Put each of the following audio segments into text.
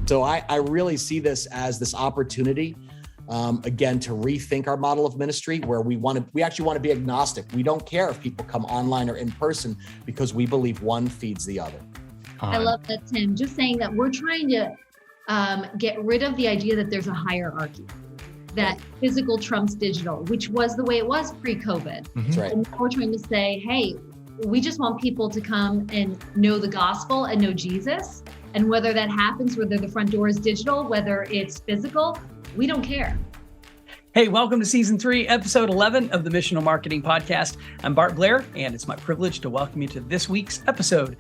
So I really see this as this opportunity, again, to rethink our model of ministry, where we actually want to be agnostic. We don't care if people come online or in person, because we believe one feeds the other. I love that, Tim. Just saying that we're trying to get rid of the idea that there's a hierarchy, that physical trumps digital, which was the way it was pre-COVID. That's right. And now we're trying to say, hey, we just want people to come and know the gospel and know Jesus. And whether that happens, whether the front door is digital, whether it's physical, we don't care. Hey, welcome to Season 3, Episode 11 of the Missional Marketing Podcast. I'm Bart Blair, and it's my privilege to welcome you to this week's episode.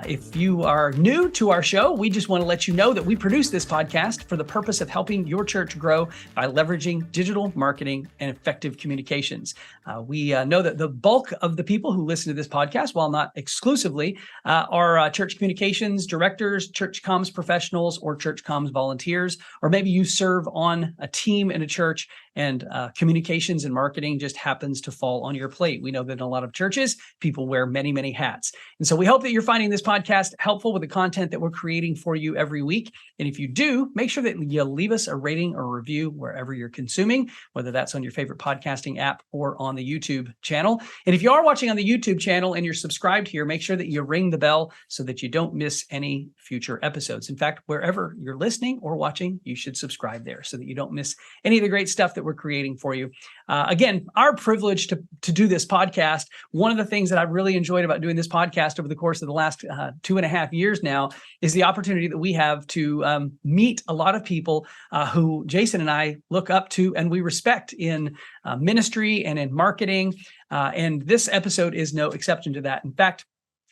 If you are new to our show, we just want to let you know that we produce this podcast for the purpose of helping your church grow by leveraging digital marketing and effective communications. We know that the bulk of the people who listen to this podcast, while not exclusively, are church communications directors, church comms professionals, or church comms volunteers, or maybe you serve on a team in a church and communications and marketing just happens to fall on your plate. We know that in a lot of churches, people wear many, many hats. And so we hope that you're finding this podcast helpful with the content that we're creating for you every week. And if you do, make sure that you leave us a rating or review wherever you're consuming, whether that's on your favorite podcasting app or on the YouTube channel. And if you are watching on the YouTube channel and you're subscribed here, make sure that you ring the bell so that you don't miss any future episodes. In fact, wherever you're listening or watching, you should subscribe there so that you don't miss any of the great stuff that we're creating for you. Again, our privilege to do this podcast. One of the things that I've really enjoyed about doing this podcast over the course of the last 2.5 years now is the opportunity that we have to meet a lot of people who Jason and I look up to and we respect in ministry and in marketing. And this episode is no exception to that. In fact,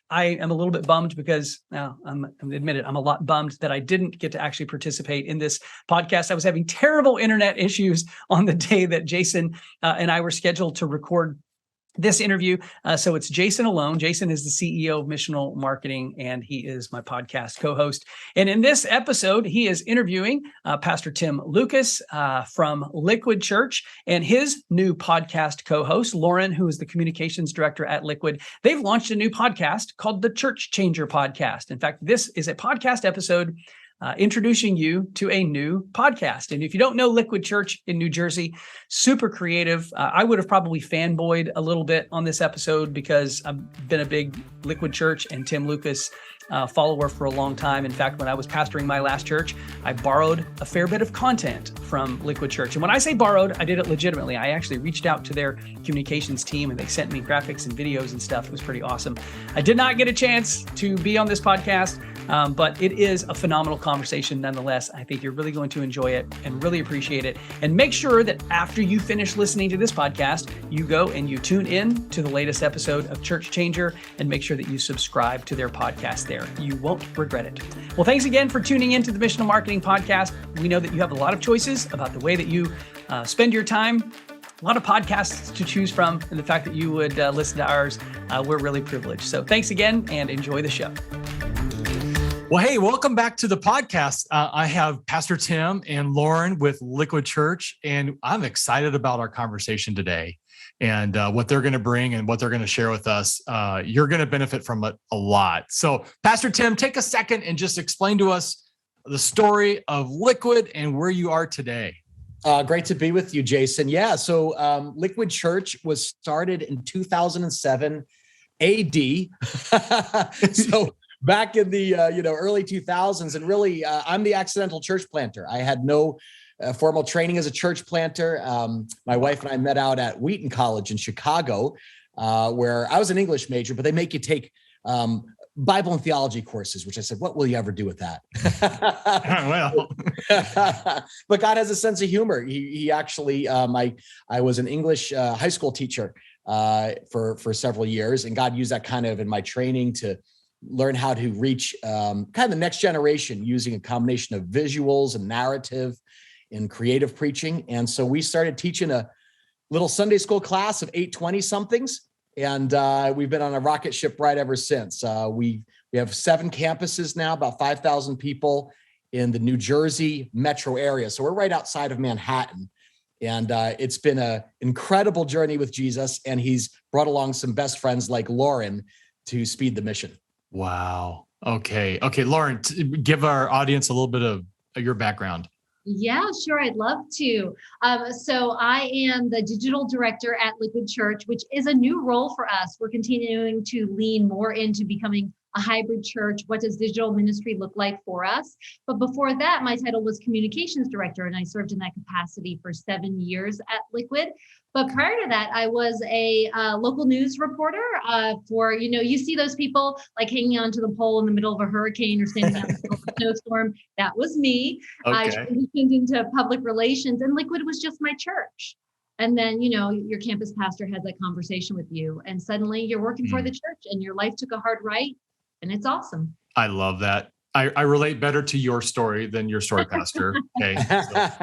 I am a little bit bummed because I'm admitted I'm a lot bummed that I didn't get to actually participate in this podcast. I was having terrible internet issues on the day that Jason and I were scheduled to record this interview. So it's Jason alone. Jason is the CEO of Missional Marketing, and he is my podcast co-host. And in this episode, he is interviewing Pastor Tim Lucas from Liquid Church and his new podcast co-host, Lauren, who is the communications director at Liquid. They've launched a new podcast called the Church Changer Podcast. In fact, this is a podcast episode introducing you to a new podcast. And if you don't know Liquid Church in New Jersey, super creative. I would have probably fanboyed a little bit on this episode because I've been a big Liquid Church and Tim Lucas follower for a long time. In fact, when I was pastoring my last church, I borrowed a fair bit of content from Liquid Church. And when I say borrowed, I did it legitimately. I actually reached out to their communications team and they sent me graphics and videos and stuff. It was pretty awesome. I did not get a chance to be on this podcast, but it is a phenomenal conversation nonetheless. I think you're really going to enjoy it and really appreciate it. And make sure that after you finish listening to this podcast, you go and you tune in to the latest episode of Church Changer and make sure that you subscribe to their podcast there. You won't regret it. Well, thanks again for tuning in to the Missional Marketing Podcast. We know that you have a lot of choices about the way that you spend your time. A lot of podcasts to choose from, and the fact that you would listen to ours, we're really privileged. So thanks again and enjoy the show. Well, hey, welcome back to the podcast. I have Pastor Tim and Lauren with Liquid Church, and I'm excited about our conversation today and what they're going to bring and what they're going to share with us. You're going to benefit from it a lot. So, Pastor Tim, take a second and just explain to us the story of Liquid and where you are today. Great to be with you, Jason. Yeah, so Liquid Church was started in 2007 AD. So back in the early 2000s, and really, I'm the accidental church planter. I had no formal training as a church planter. My wife and I met out at Wheaton College in Chicago, where I was an English major, but they make you take Bible and theology courses, which I said, what will you ever do with that? Well, but God has a sense of humor. He actually, I was an English high school teacher for several years, and God used that kind of in my training to learn how to reach kind of the next generation using a combination of visuals and narrative and creative preaching. And so we started teaching a little Sunday school class of 820 somethings. And we've been on a rocket ship ride ever since. We have 7 campuses now, about 5,000 people in the New Jersey metro area. So we're right outside of Manhattan. And it's been an incredible journey with Jesus. And he's brought along some best friends like Lauren to speed the mission. wow. Okay, Lauren, give our audience a little bit of your background? Yeah, sure. I'd love to. So I am the digital director at Liquid Church, which is a new role for us. We're continuing to lean more into becoming a hybrid church. What does digital ministry look like for us? But before that, my title was communications director, and I served in that capacity for 7 years at Liquid. But prior to that, I was a local news reporter for, you see those people like hanging onto the pole in the middle of a hurricane or standing out in the middle of a snowstorm. That was me. I Okay. transitioned into public relations, and Liquid was just my church. And then, your campus pastor has that conversation with you, and suddenly you're working for the church and your life took a hard right. And it's awesome. I love that. I relate better to your story than your story, Pastor. Okay. So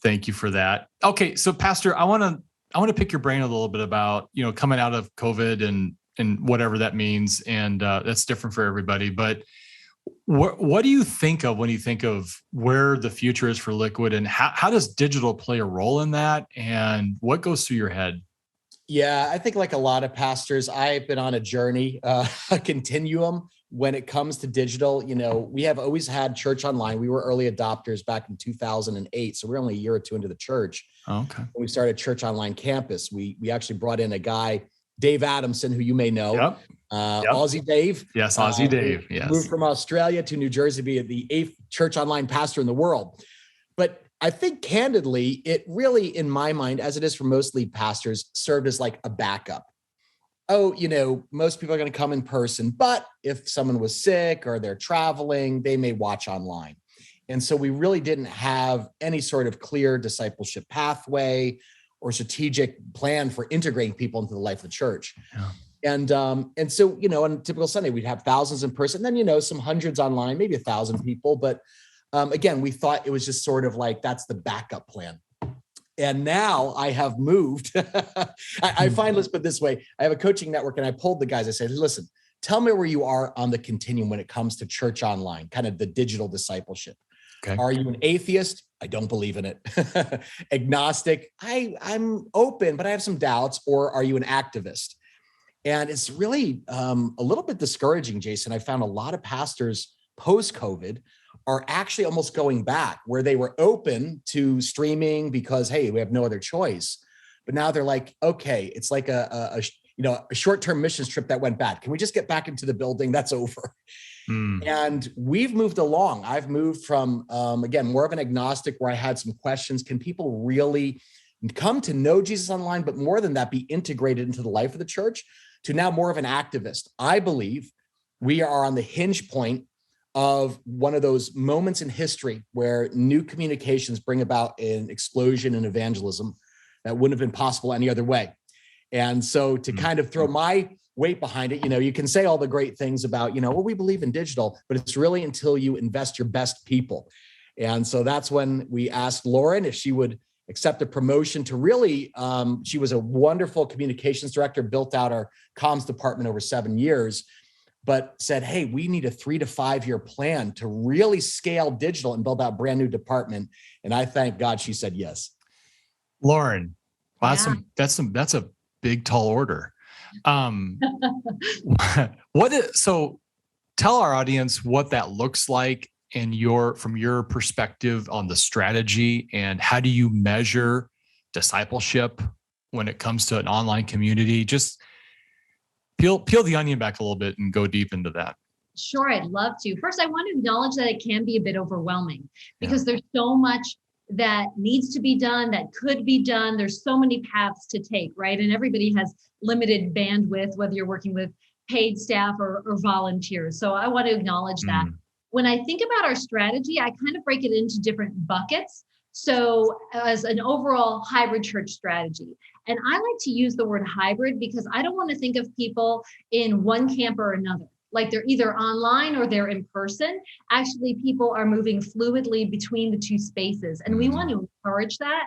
thank you for that. Okay. So Pastor, I want to pick your brain a little bit about, coming out of COVID and whatever that means. And that's different for everybody, but what do you think of when you think of where the future is for Liquid, and how does digital play a role in that? And what goes through your head? Yeah, I think like a lot of pastors, I've been on a journey, a continuum when it comes to digital. We have always had church online. We were early adopters back in 2008. So we're only a year or two into the church. Okay. When we started Church Online Campus, we actually brought in a guy, Dave Adamson, who you may know. Yep. Aussie Dave. Yes, Aussie Dave. Yes. Moved from Australia to New Jersey to be the 8th church online pastor in the world. But I think candidly, it really, in my mind, as it is for most lead pastors, served as like a backup. Oh, most people are going to come in person, but if someone was sick or they're traveling, they may watch online. And so we really didn't have any sort of clear discipleship pathway or strategic plan for integrating people into the life of the church. Yeah. And so, on a typical Sunday, we'd have thousands in person, then, some hundreds online, maybe 1,000 people. But again, we thought it was just sort of like, that's the backup plan. And now I have moved. I find, let's put it this way. I have a coaching network and I pulled the guys. I said, listen, tell me where you are on the continuum when it comes to church online, kind of the digital discipleship. Okay. Are you an atheist? I don't believe in it. Agnostic? I'm open, but I have some doubts. Or are you an activist? And it's really a little bit discouraging, Jason. I found a lot of pastors post-COVID are actually almost going back where they were open to streaming because, hey, we have no other choice. But now they're like, okay, it's like a short-term missions trip that went bad. Can we just get back into the building? That's over. And we've moved along. I've moved from, again, more of an agnostic where I had some questions. Can people really come to know Jesus online, but more than that, be integrated into the life of the church, to now more of an activist? I believe we are on the hinge point of one of those moments in history where new communications bring about an explosion in evangelism that wouldn't have been possible any other way. And so to kind of throw my weight behind it, you can say all the great things about, well, we believe in digital, but it's really until you invest your best people. And so that's when we asked Lauren if she would accept a promotion to really, she was a wonderful communications director, built out our comms department over 7 years, but said, hey, we need a 3 to 5 year plan to really scale digital and build out a brand new department. And I thank God she said yes. Lauren, wow, that's a big, tall order. So tell our audience what that looks like from your perspective on the strategy, and how do you measure discipleship when it comes to an online community? Just peel the onion back a little bit and go deep into that. Sure, I'd love to. First, I want to acknowledge that it can be a bit overwhelming because there's so much that needs to be done, that could be done. There's so many paths to take, right? And everybody has limited bandwidth, whether you're working with paid staff or volunteers. So I want to acknowledge that. When I think about our strategy, I kind of break it into different buckets. So as an overall hybrid church strategy, and I like to use the word hybrid because I don't want to think of people in one camp or another, like they're either online or they're in person. Actually, people are moving fluidly between the two spaces, and we want to encourage that.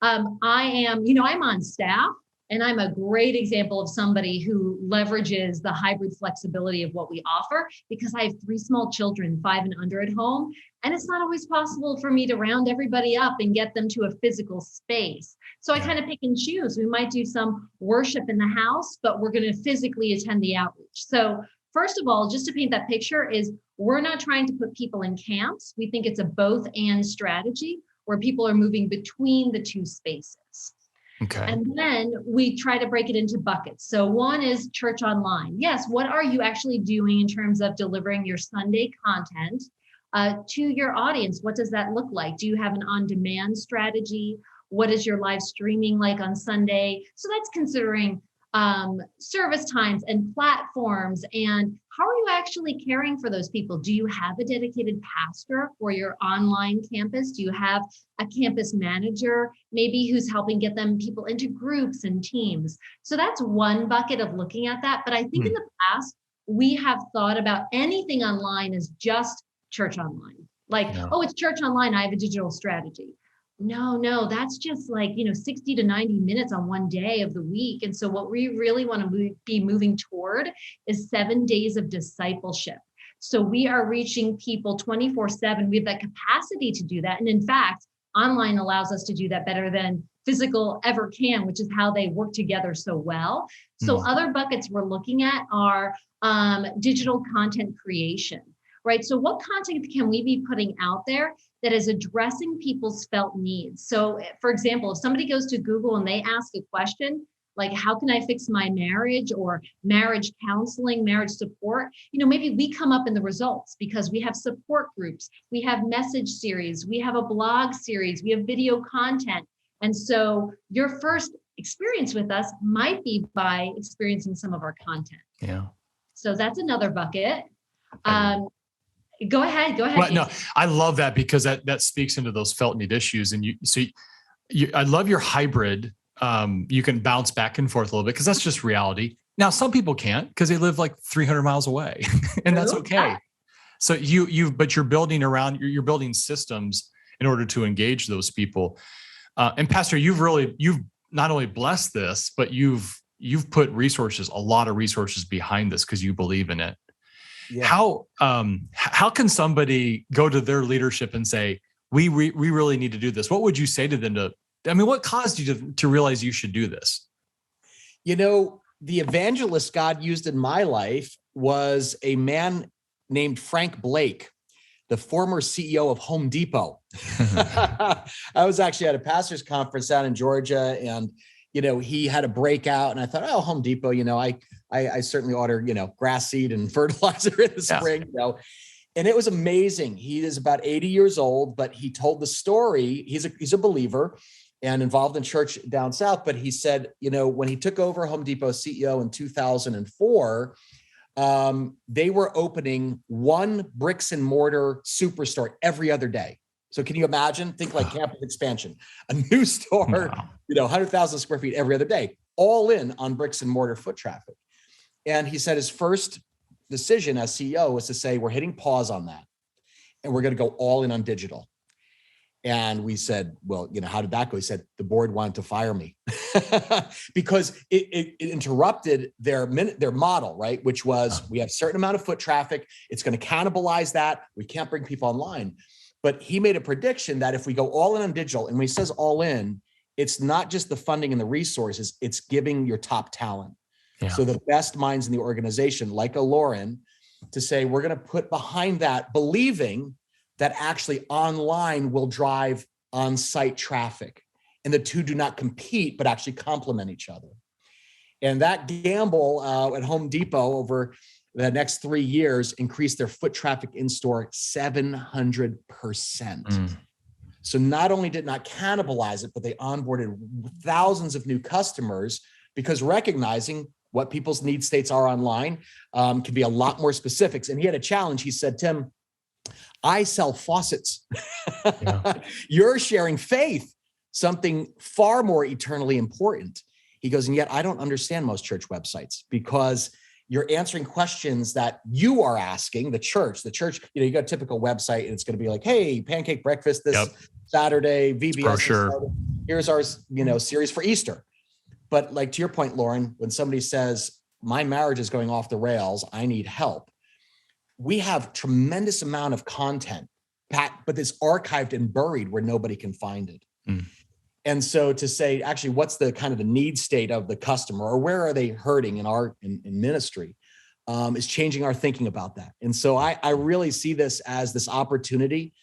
I'm on staff, and I'm a great example of somebody who leverages the hybrid flexibility of what we offer because I have 3 small children, 5 and under at home. And it's not always possible for me to round everybody up and get them to a physical space. So I kind of pick and choose. We might do some worship in the house, but we're going to physically attend the outreach. So first of all, just to paint that picture is we're not trying to put people in camps. We think it's a both and strategy where people are moving between the two spaces. Okay. And then we try to break it into buckets. So one is church online. Yes, what are you actually doing in terms of delivering your Sunday content to your audience? What does that look like? Do you have an on-demand strategy? What is your live streaming like on Sunday? So that's considering service times and platforms, and how are you actually caring for those people? Do you have a dedicated pastor for your online campus? Do you have a campus manager maybe who's helping get people into groups and teams? So that's one bucket of looking at that. But I think in the past, we have thought about anything online as just church online. Like, oh, it's church online, I have a digital strategy. No, that's just like, 60 to 90 minutes on one day of the week. And so what we really want to be moving toward is 7 days of discipleship. So we are reaching people 24/7. We have that capacity to do that. And in fact, online allows us to do that better than physical ever can, which is how they work together so well. So other buckets we're looking at are digital content creation, right? So what content can we be putting out there that is addressing people's felt needs? So for example, if somebody goes to Google and they ask a question, like, how can I fix my marriage, or marriage counseling, marriage support, maybe we come up in the results because we have support groups, we have message series, we have a blog series, we have video content. And so your first experience with us might be by experiencing some of our content. Yeah. So that's another bucket. Go ahead. Well, no, I love that because that speaks into those felt need issues. And I love your hybrid. You can bounce back and forth a little bit because that's just reality. Now, some people can't because they live like 300 miles away, and that's okay. So but you're building systems in order to engage those people. And Pastor, you've not only blessed this, but you've put a lot of resources behind this because you believe in it. Yeah. How can somebody go to their leadership and say, we really need to do this? What would you say to them what caused you to realize you should do this? The evangelist God used in my life was a man named Frank Blake, the former CEO of Home Depot. I was actually at a pastor's conference down in Georgia, and he had a breakout, and I thought, oh, Home Depot, I certainly order, grass seed and fertilizer in the spring, and it was amazing. He is about 80 years old, but he told the story. He's a believer and involved in church down south. But he said, when he took over Home Depot CEO in 2004, they were opening one bricks and mortar superstore every other day. So can you imagine? Think like campus expansion, a new store, 100,000 square feet every other day, all in on bricks and mortar foot traffic. And he said his first decision as CEO was to say, we're hitting pause on that, and we're going to go all in on digital. And we said, well, how did that go? He said, the board wanted to fire me because it interrupted their model, right? Which was, we have a certain amount of foot traffic. It's going to cannibalize that. We can't bring people online. But he made a prediction that if we go all in on digital, and when he says all in, it's not just the funding and the resources, it's giving your top talent. Yeah. So the best minds in the organization, like a Lauren, to say, we're going to put behind that, believing that actually online will drive on-site traffic. And the two do not compete, but actually complement each other. And that gamble at Home Depot over the next 3 years increased their foot traffic in-store 700%. So not only did not cannibalize it, but they onboarded thousands of new customers, because recognizing what people's need states are online can be a lot more specifics. And he had a challenge. He said, Tim, I sell faucets. Yeah. You're sharing faith, something far more eternally important. He goes, and yet I don't understand most church websites, because you're answering questions that you are asking the church, you got a typical website and it's going to be like, hey, pancake breakfast this Saturday, VBS. Here's our, series for Easter. But like, to your point, Lauren, when somebody says, my marriage is going off the rails, I need help. We have tremendous amount of content, but it's archived and buried where nobody can find it. And so to say, actually, what's the kind of the need state of the customer, or where are they hurting in ministry? is changing our thinking about that. And so I really see this as this opportunity,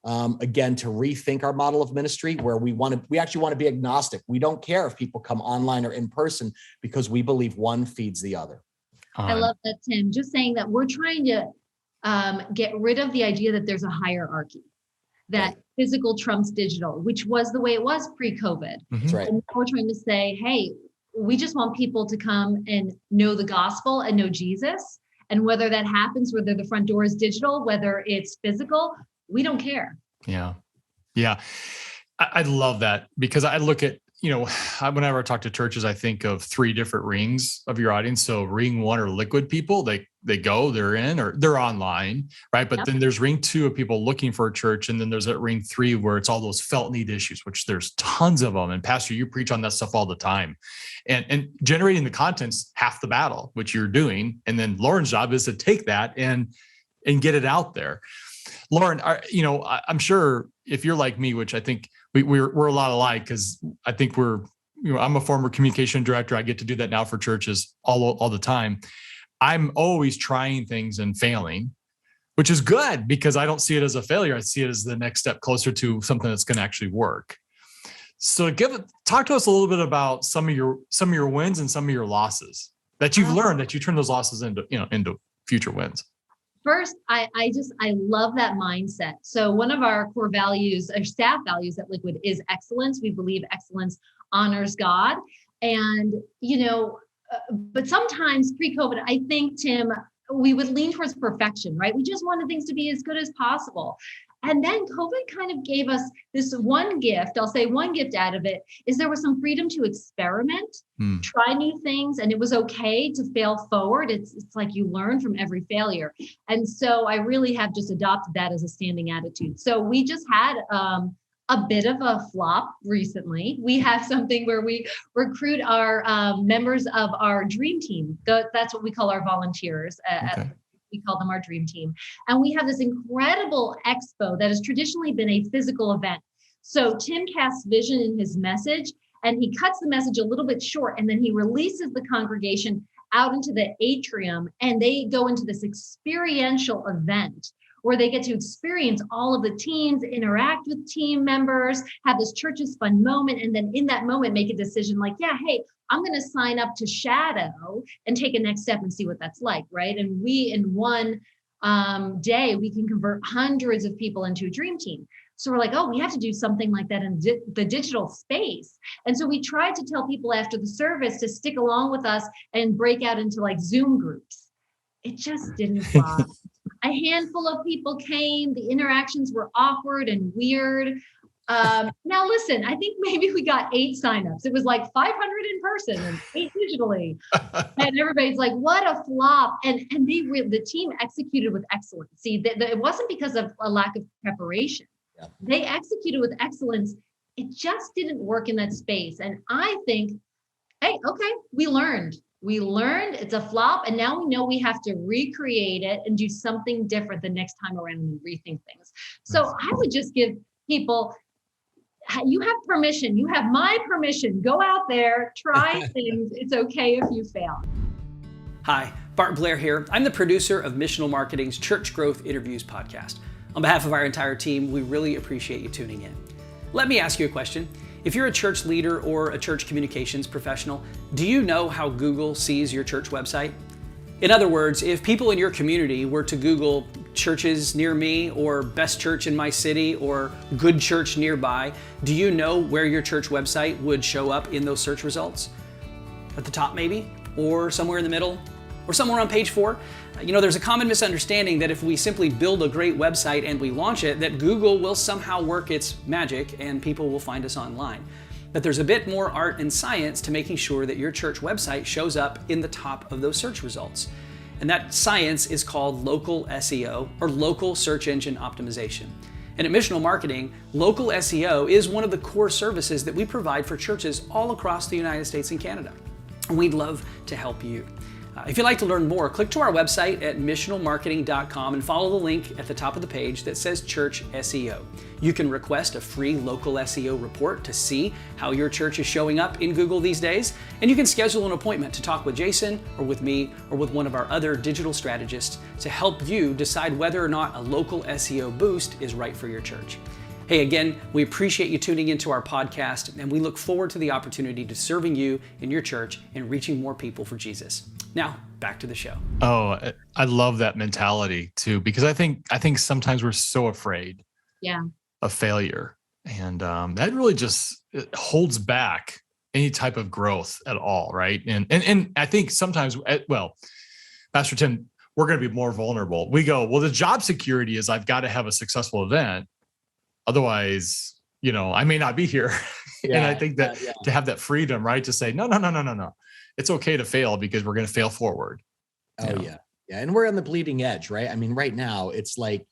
again, to rethink our model of ministry, where we actually want to be agnostic. We don't care if people come online or in person, because we believe one feeds the other. I love that, Tim. Just saying that we're trying to get rid of the idea that there's a hierarchy, that physical trumps digital, which was the way it was pre-COVID. That's right. And now we're trying to say, hey, we just want people to come and know the gospel and know Jesus. And whether that happens, whether the front door is digital, whether it's physical, we don't care. Yeah. Yeah. I love that, because I look at, whenever I talk to churches, I think of 3 different rings of your audience. So ring 1 are liquid people. They go, they're in, or they're online, right? But then there's ring 2 of people looking for a church. And then there's that ring 3 where it's all those felt need issues, which there's tons of them. And Pastor, you preach on that stuff all the time. And generating the content's half the battle, which you're doing. And then Lauren's job is to take that and get it out there. Lauren, I'm sure if you're like me, which I think we're a lot alike, because I think I'm a former communication director. I get to do that now for churches all the time. I'm always trying things and failing, which is good, because I don't see it as a failure. I see it as the next step closer to something that's going to actually work. So talk to us a little bit about some of your wins and some of your losses that you've learned, that you turn those losses into future wins. First, I love that mindset. So one of our core values, our staff values at Liquid, is excellence. We believe excellence honors God. And, but sometimes pre-COVID, I think, Tim, we would lean towards perfection, right? We just wanted things to be as good as possible. And then COVID kind of gave us this one gift. I'll say one gift out of it is there was some freedom to experiment, try new things, and it was okay to fail forward. It's like you learn from every failure. And so I really have just adopted that as a standing attitude. So we just had a bit of a flop recently. We have something where we recruit our members of our dream team. That's what we call our volunteers. We call them our dream team. And we have this incredible expo that has traditionally been a physical event. So Tim casts vision in his message, and he cuts the message a little bit short, and then he releases the congregation out into the atrium, and they go into this experiential event where they get to experience all of the teams, interact with team members, have this church's fun moment, and then in that moment make a decision like, yeah, hey, I'm going to sign up to shadow and take a next step and see what that's like, right? And we, in one day, we can convert hundreds of people into a dream team. So we're like, oh, we have to do something like that in the digital space. And so we tried to tell people after the service to stick along with us and break out into like Zoom groups. It just didn't fly. A handful of people came. The interactions were awkward and weird. Now, listen, I think maybe we got 8 signups. It was like 500 in person and 8 digitally. And everybody's like, what a flop. And the team executed with excellence. See, it wasn't because of a lack of preparation. Yeah. They executed with excellence. It just didn't work in that space. And I think, hey, okay, we learned. It's a flop. And now we know we have to recreate it and do something different the next time around and rethink things. So I would just give people, you have permission. You have my permission. Go out there, try things. It's okay if you fail. Hi, Bart Blair here. I'm the producer of Missional Marketing's Church Growth Interviews podcast. On behalf of our entire team, we really appreciate you tuning in. Let me ask you a question. If you're a church leader or a church communications professional, do you know how Google sees your church website? In other words, if people in your community were to Google churches near me or best church in my city or good church nearby, do you know where your church website would show up in those search results? At the top maybe, or somewhere in the middle, or somewhere on page 4? There's a common misunderstanding that if we simply build a great website and we launch it, that Google will somehow work its magic and people will find us online. But there's a bit more art and science to making sure that your church website shows up in the top of those search results. And that science is called local SEO, or local search engine optimization. And at Missional Marketing, local SEO is one of the core services that we provide for churches all across the United States and Canada. And we'd love to help you. If you'd like to learn more, click to our website at missionalmarketing.com and follow the link at the top of the page that says Church SEO. You can request a free local SEO report to see how your church is showing up in Google these days, and you can schedule an appointment to talk with Jason or with me or with one of our other digital strategists to help you decide whether or not a local SEO boost is right for your church. Hey, again, we appreciate you tuning into our podcast, and we look forward to the opportunity to serving you in your church and reaching more people for Jesus. Now, back to the show. Oh, I love that mentality too, because I think sometimes we're so afraid of failure, and that really just holds back any type of growth at all, right? And I think sometimes, well, Pastor Tim, we're going to be more vulnerable. We go, well, the job security is I've got to have a successful event. Otherwise, I may not be here. And I think that to have that freedom, right, to say, no. It's okay to fail because we're going to fail forward. Yeah. And we're on the bleeding edge, right? I mean, right now it's like,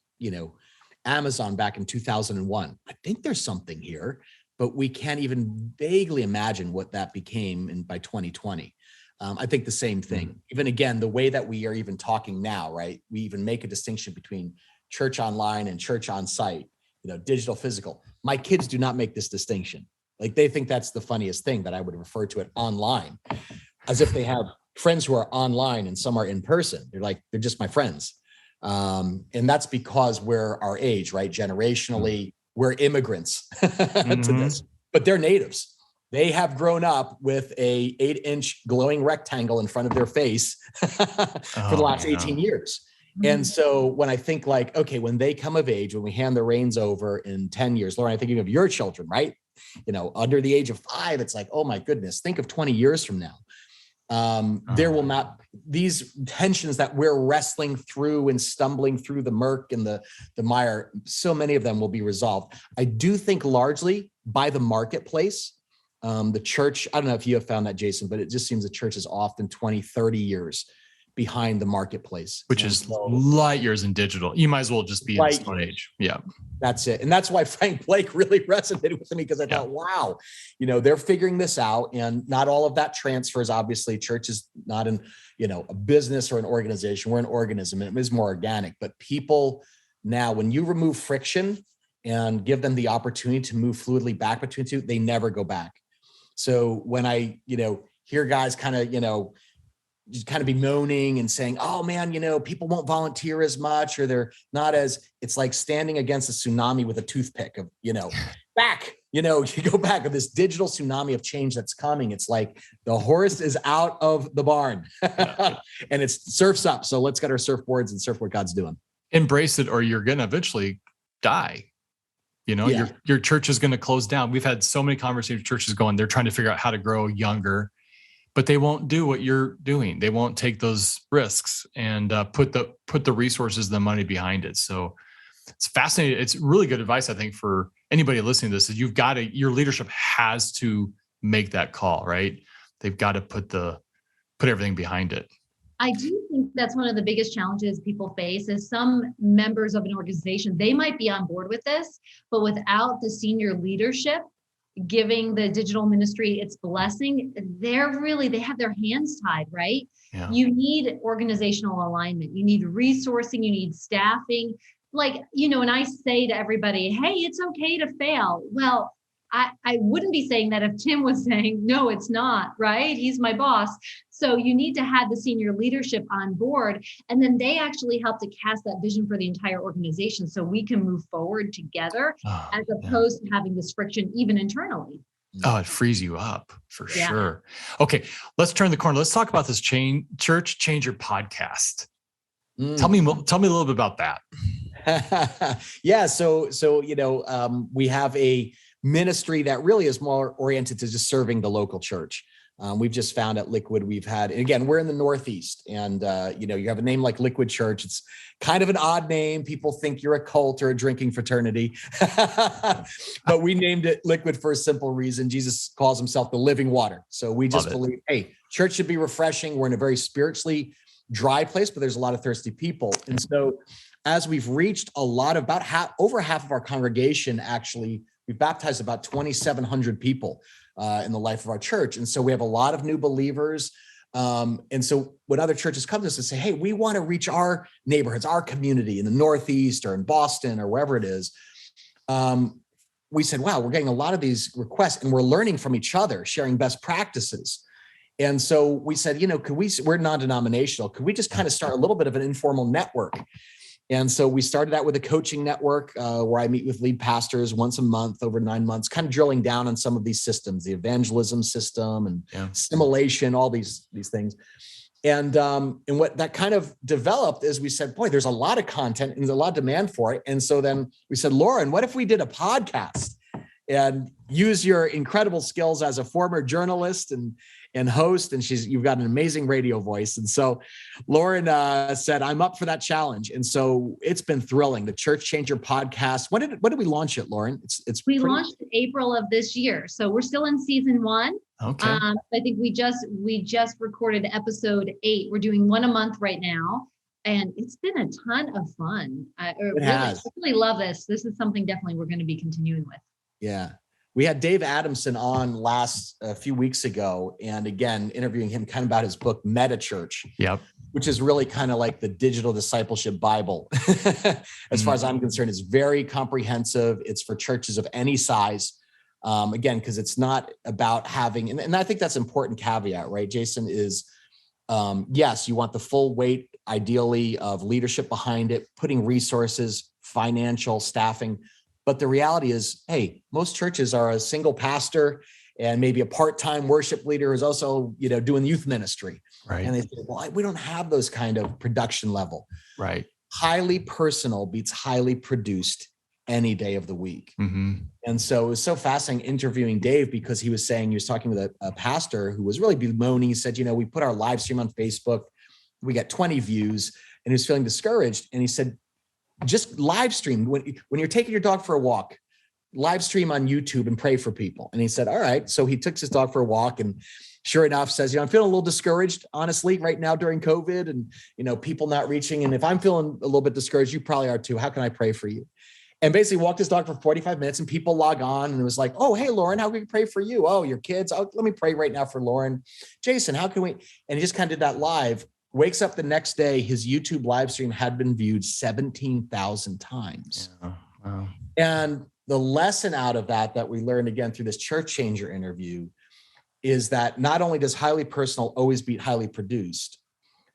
Amazon back in 2001. I think there's something here, but we can't even vaguely imagine what that became by 2020. I think the same thing. Even again, the way that we are even talking now, right? We even make a distinction between church online and church on site. Digital, physical. My kids do not make this distinction. Like, they think that's the funniest thing that I would refer to it online, as if they have friends who are online and some are in person. They're just my friends. And that's because we're our age, right? Generationally, we're immigrants to this, but they're natives. They have grown up with a 8-inch glowing rectangle in front of their face for the last 18 years. And so when I think okay, when they come of age, when we hand the reins over in 10 years, Lauren, I'm thinking of your children, right? Under the age of 5, it's like, oh my goodness, think of 20 years from now. There will not, these tensions that we're wrestling through and stumbling through the murk and the mire, so many of them will be resolved. I do think largely by the marketplace. The church, I don't know if you have found that, Jason, but it just seems the church is often 20, 30 years behind the marketplace, which is light years in digital. You might as well just be in the Stone Age. Yeah, that's it. And that's why Frank Blake really resonated with me, because I thought, wow, they're figuring this out, and not all of that transfers. Obviously, church is not a business or an organization. We're an organism, and it is more organic. But people now, when you remove friction and give them the opportunity to move fluidly back between two, they never go back. So when I, hear guys kind of be moaning and saying, oh man, people won't volunteer as much, or they're not as, it's like standing against a tsunami with a toothpick of, back, you go back of this digital tsunami of change that's coming. It's like the horse is out of the barn and it's surfs up. So let's get our surfboards and surf what God's doing. Embrace it, or you're going to eventually die. Your church is going to close down. We've had so many conversations with churches going, they're trying to figure out how to grow younger, but they won't do what you're doing. They won't take those risks and put the resources, the money behind it. So it's fascinating. It's really good advice, I think, for anybody listening to this, is your leadership has to make that call, right? They've got to put everything behind it. I do think that's one of the biggest challenges people face, is some members of an organization, they might be on board with this, but without the senior leadership giving the digital ministry its blessing, they have their hands tied, right? Yeah. You need organizational alignment. You need resourcing. You need staffing. And I say to everybody, hey, it's okay to fail. Well, I wouldn't be saying that if Tim was saying, no, it's not, right? He's my boss. So you need to have the senior leadership on board, and then they actually help to cast that vision for the entire organization so we can move forward together, as opposed to having this friction even internally. Oh, it frees you up for sure. Okay, let's turn the corner. Let's talk about this Church Changer podcast. Tell me a little bit about that. Yeah. So we have a ministry that really is more oriented to just serving the local church. We've just found at Liquid, and again, we're in the Northeast, and you have a name like Liquid Church. It's kind of an odd name. People think you're a cult or a drinking fraternity, but we named it Liquid for a simple reason. Jesus calls himself the living water. So we just believe, hey, church should be refreshing. We're in a very spiritually dry place, but there's a lot of thirsty people. And so as we've reached over half of our congregation, actually, we've baptized about 2,700 people in the life of our church. And so we have a lot of new believers. And so when other churches come to us and say, hey, we want to reach our neighborhoods, our community in the Northeast or in Boston or wherever it is, we said, wow, we're getting a lot of these requests and we're learning from each other, sharing best practices. And so we said, we're non-denominational. Could we just kind of start a little bit of an informal network? And so we started out with a coaching network where I meet with lead pastors once a month over 9 months, kind of drilling down on some of these systems, the evangelism system and simulation, all these things. And what that kind of developed is we said, boy, there's a lot of content and there's a lot of demand for it. And so then we said, Lauren, what if we did a podcast and use your incredible skills as a former journalist and host, and you've got an amazing radio voice. And so Lauren said, I'm up for that challenge. And so it's been thrilling. The Church Changer podcast. When did we launch it, Lauren? We launched in April of this year. So we're still in season 1. Okay. I think we just recorded episode 8. We're doing one a month right now. And it's been a ton of fun. I really love this. This is something definitely we're going to be continuing with. Yeah. We had Dave Adamson on a few weeks ago, and again, interviewing him kind of about his book, Meta Church, which is really kind of like the digital discipleship Bible. As far as I'm concerned, it's very comprehensive. It's for churches of any size. Again, because it's not about having, and I think that's an important caveat, right, Jason, is yes, you want the full weight, ideally, of leadership behind it, putting resources, financial, staffing. But the reality is, hey, most churches are a single pastor and maybe a part-time worship leader who's also, doing youth ministry. Right. And they say, well, we don't have those kind of production level. Right. Highly personal beats highly produced any day of the week. Mm-hmm. And so it was so fascinating interviewing Dave, because he was talking with a pastor who was really bemoaning. He said, we put our live stream on Facebook, we got 20 views, and he was feeling discouraged. And he said, just live stream when you're taking your dog for a walk, live stream on YouTube and pray for people. And he said, all right. So he took his dog for a walk, and sure enough says, I'm feeling a little discouraged, honestly, right now during COVID and, people not reaching. And if I'm feeling a little bit discouraged, you probably are too. How can I pray for you? And basically walked his dog for 45 minutes and people log on and it was like, oh, hey, Lauren, how can we pray for you? Oh, your kids. Oh, let me pray right now for Lauren. Jason, how can we? And he just kind of did that live. Wakes up the next day, his YouTube live stream had been viewed 17,000 times. Yeah. Wow. And the lesson out of that we learned again through this Church Changer interview is that not only does highly personal always beat highly produced,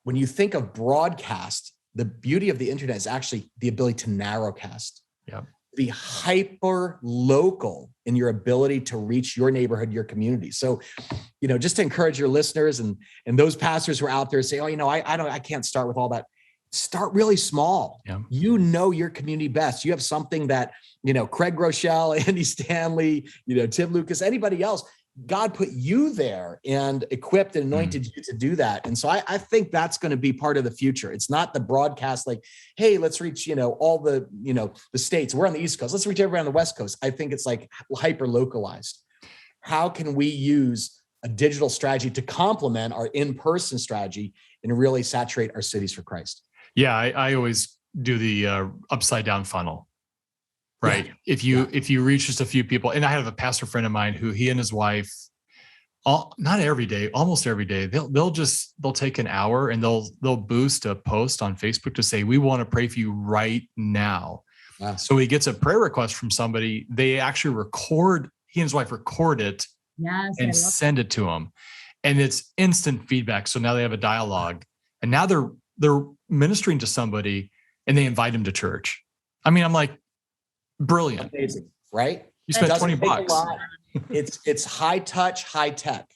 when you think of broadcast, the beauty of the internet is actually the ability to narrowcast. Yep. Be hyper local in your ability to reach your neighborhood, your community. So, just to encourage your listeners and those pastors who are out there say, oh, I can't start with all that. Start really small. Yeah. Your community best. You have something that, Craig Rochelle, Andy Stanley, Tim Lucas, anybody else, God put you there and equipped and anointed you to do that. And so I think that's going to be part of the future. It's not the broadcast like, hey, let's reach, all the, the states. We're on the East Coast. Let's reach everybody on the West Coast. I think it's like hyper localized. How can we use a digital strategy to complement our in-person strategy and really saturate our cities for Christ? Yeah, I always do the upside down funnel. Right. Yeah. If you reach just a few people, and I have a pastor friend of mine who he and his wife, not every day, almost every day, they'll take an hour and they'll boost a post on Facebook to say, we want to pray for you right now. Wow. So he gets a prayer request from somebody. They actually he and his wife record it and send it to him. And it's instant feedback. So now they have a dialogue, and now they're ministering to somebody and they invite him to church. I mean, I'm like, brilliant. Amazing, right? You spent $20. It's high touch, high tech,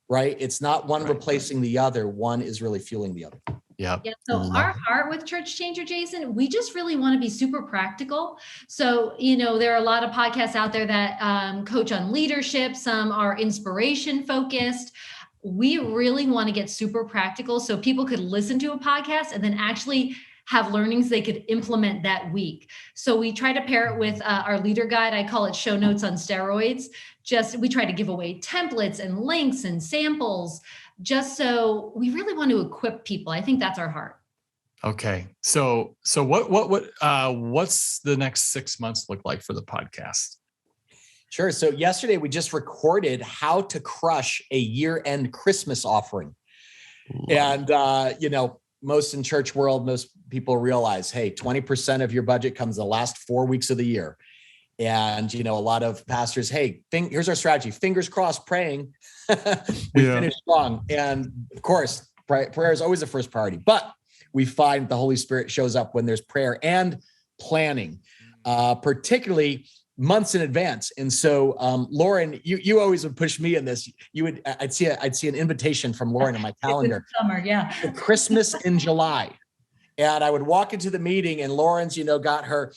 right? It's not one replacing the other. One is really fueling the other. Yeah. So our heart with Church Changer, Jason, we just really want to be super practical. So, there are a lot of podcasts out there that coach on leadership. Some are inspiration focused. We really want to get super practical so people could listen to a podcast and then actually have learnings they could implement that week. So we try to pair it with our leader guide. I call it show notes on steroids. We try to give away templates and links and samples, just so we really want to equip people. I think that's our heart. Okay. So what's the next 6 months look like for the podcast? Sure. So yesterday we just recorded how to crush a year-end Christmas offering. And, most in church world, most people realize, hey, 20% of your budget comes the last 4 weeks of the year. And, a lot of pastors, hey, here's our strategy. Fingers crossed, praying. We finish strong. And of course, prayer is always the first priority. But we find the Holy Spirit shows up when there's prayer and planning, particularly months in advance. And so, Lauren, you always would push me in this. I'd see an invitation from Lauren in my calendar. Summer, yeah. For Christmas in July. And I would walk into the meeting and Lauren's, got her,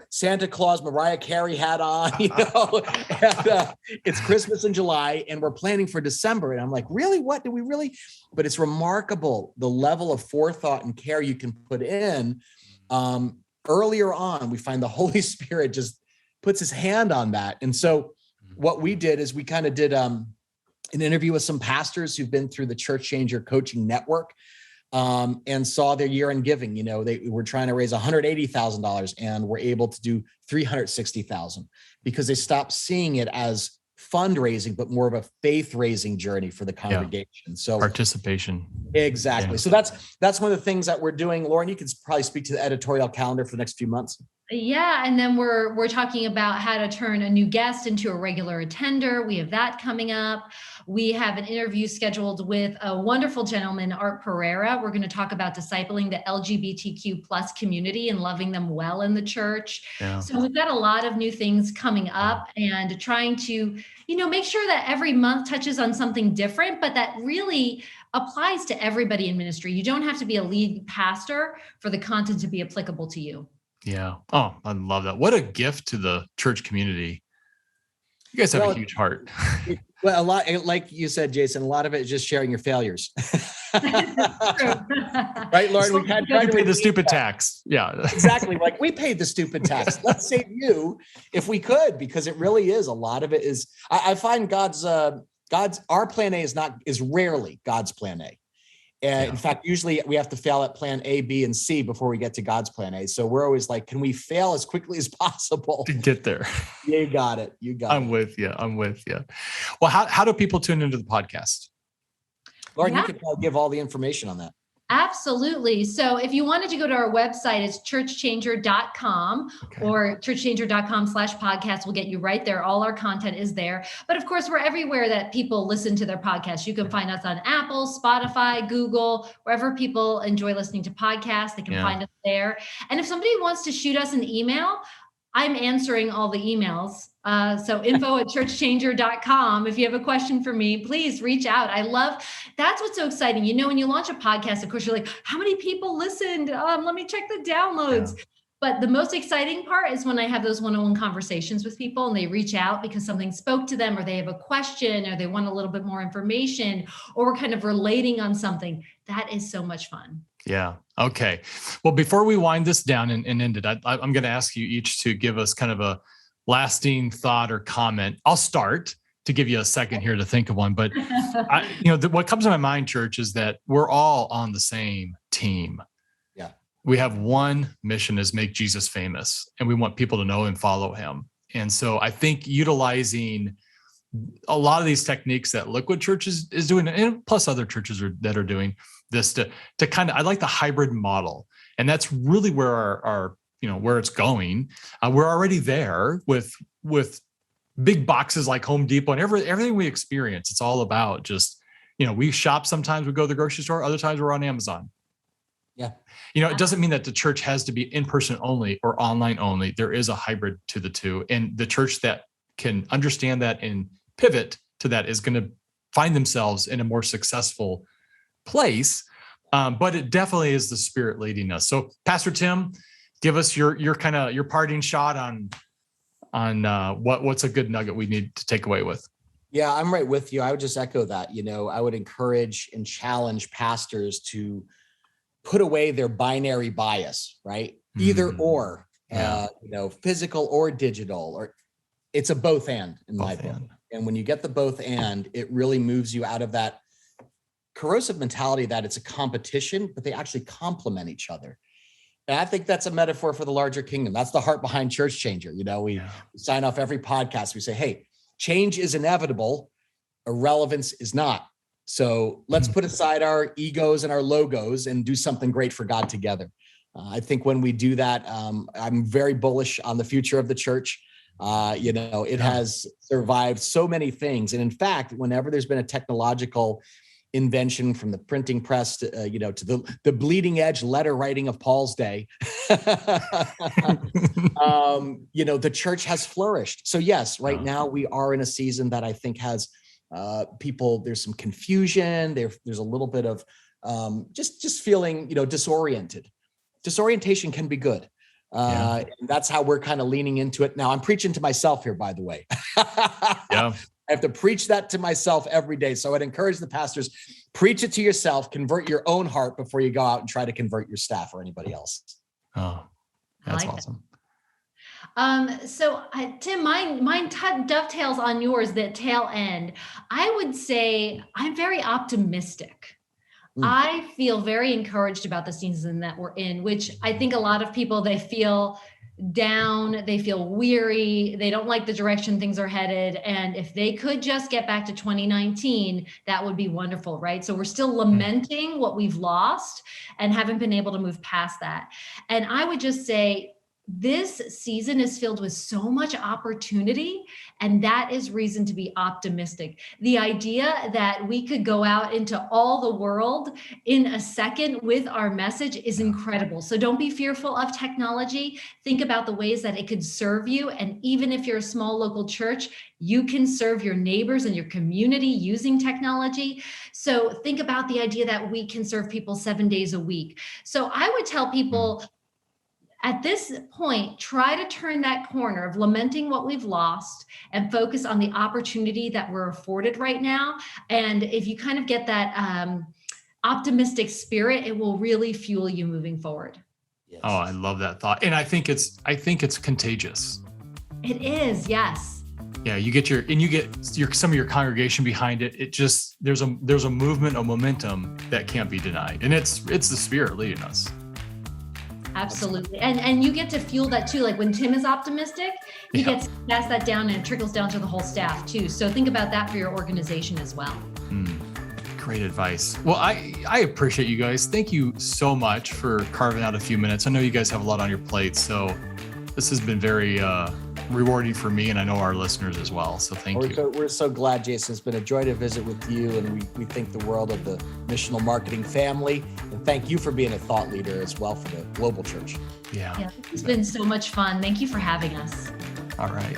Santa Claus, Mariah Carey hat on, and it's Christmas in July and we're planning for December. And I'm like, really? What do we really? But it's remarkable the level of forethought and care you can put in. Earlier on, we find the Holy Spirit just puts his hand on that. And so what we did is we kind of did an interview with some pastors who've been through the Church Changer Coaching Network. And saw their year-end giving. They were trying to raise $180,000 and were able to do $360,000 because they stopped seeing it as fundraising, but more of a faith-raising journey for the congregation. So participation. Exactly. So that's one of the things that we're doing. Lauren, you can probably speak to the editorial calendar for the next few months. Yeah. And then we're talking about how to turn a new guest into a regular attender. We have that coming up. We have an interview scheduled with a wonderful gentleman, Art Pereira. We're going to talk about discipling the LGBTQ plus community and loving them well in the church. Yeah. So we've got a lot of new things coming up and trying to, make sure that every month touches on something different, but that really applies to everybody in ministry. You don't have to be a lead pastor for the content to be applicable to you. Yeah. Oh, I love that. What a gift to the church community. You guys have a huge heart. Well, a lot, like you said, Jason, a lot of it is just sharing your failures. Right, Lauren? We had to pay the stupid tax. Yeah, exactly. Like we paid the stupid tax. Let's save you if we could, because it really is. A lot of it is. I find our plan A is rarely God's plan A. In fact, usually we have to fail at plan A, B, and C before we get to God's plan A. So we're always like, can we fail as quickly as possible to get there? You got it. I'm with you. Well, how do people tune into the podcast? Lauren, you can probably give all the information on that. Absolutely. So if you wanted to go to our website, it's churchchanger.com or churchchanger.com/podcast will get you right there. All our content is there. But of course, we're everywhere that people listen to their podcasts. You can find us on Apple, Spotify, Google, wherever people enjoy listening to podcasts, they can find us there. And if somebody wants to shoot us an email, I'm answering all the emails. So info@churchchanger.com. If you have a question for me, please reach out. That's what's so exciting. When you launch a podcast, of course, you're like, how many people listened? Let me check the downloads. Yeah. But the most exciting part is when I have those one-on-one conversations with people and they reach out because something spoke to them or they have a question or they want a little bit more information or we're kind of relating on something. That is so much fun. Yeah. Okay. Well, before we wind this down and end it, I'm going to ask you each to give us kind of a lasting thought or comment. I'll start to give you a second here to think of one, but what comes to my mind, church, is that we're all on the same team. Yeah. We have one mission, is make Jesus famous, and we want people to know and follow him. And so I think utilizing a lot of these techniques that Liquid Church is doing, and plus other churches that are doing this to kind of, I like the hybrid model. And that's really where our where it's going. We're already there with big boxes like Home Depot and everything we experience. It's all about just, we shop sometimes, we go to the grocery store, other times we're on Amazon. Yeah. It doesn't mean that the church has to be in-person only or online only. There is a hybrid to the two. And the church that can understand that and pivot to that is going to find themselves in a more successful place. But it definitely is the Spirit leading us. So Pastor Tim, give us your parting shot on what's a good nugget we need to take away with. Yeah, I'm right with you. I would just echo that. I would encourage and challenge pastors to put away their binary bias, right? Either or, physical or digital, or it's a both and in my book. And when you get the both and, it really moves you out of that corrosive mentality that it's a competition, but they actually complement each other. And I think that's a metaphor for the larger kingdom. That's the heart behind Church Changer. We sign off every podcast. We say, hey, change is inevitable. Irrelevance is not. So let's put aside our egos and our logos and do something great for God together. I think when we do that, I'm very bullish on the future of the church. It has survived so many things. And in fact, whenever there's been a technological invention, from the printing press to, to the bleeding edge letter writing of Paul's day, the church has flourished. So yes, right now we are in a season that I think has people, there's some confusion. There's a little bit of just feeling, disoriented. Disorientation can be good. And that's how we're kind of leaning into it. Now I'm preaching to myself here, by the way. I have to preach that to myself every day. So I'd encourage the pastors, preach it to yourself, convert your own heart before you go out and try to convert your staff or anybody else. Oh, that's awesome. So Tim, mine dovetails on yours, the tail end. I would say I'm very optimistic. I feel very encouraged about the season that we're in, which I think a lot of people, they feel down, they feel weary, they don't like the direction things are headed. And if they could just get back to 2019, that would be wonderful, right? So we're still lamenting what we've lost and haven't been able to move past that. And I would just say, this season is filled with so much opportunity, and that is reason to be optimistic. The idea that we could go out into all the world in a second with our message is incredible. So don't be fearful of technology. Think about the ways that it could serve you. And even if you're a small local church, you can serve your neighbors and your community using technology. So think about the idea that we can serve people 7 days a week. So I would tell people, at this point, try to turn that corner of lamenting what we've lost and focus on the opportunity that we're afforded right now. And if you kind of get that optimistic spirit, it will really fuel you moving forward. Yes. Oh, I love that thought. And I think it's contagious. It is, yes. Yeah, you get some of your congregation behind it. It just, there's a movement, a momentum that can't be denied. And it's the Spirit leading us. Absolutely. And you get to fuel that too. Like when Tim is optimistic, he gets to pass that down and it trickles down to the whole staff too. So think about that for your organization as well. Great advice. Well, I appreciate you guys. Thank you so much for carving out a few minutes. I know you guys have a lot on your plate, so this has been very rewarding for me, and I know our listeners as well. So thank you. We're so glad, Jason. It's been a joy to visit with you, and we think the world of the Missional Marketing family. And thank you for being a thought leader as well for the global church. Yeah, it's been so much fun. Thank you for having us. All right.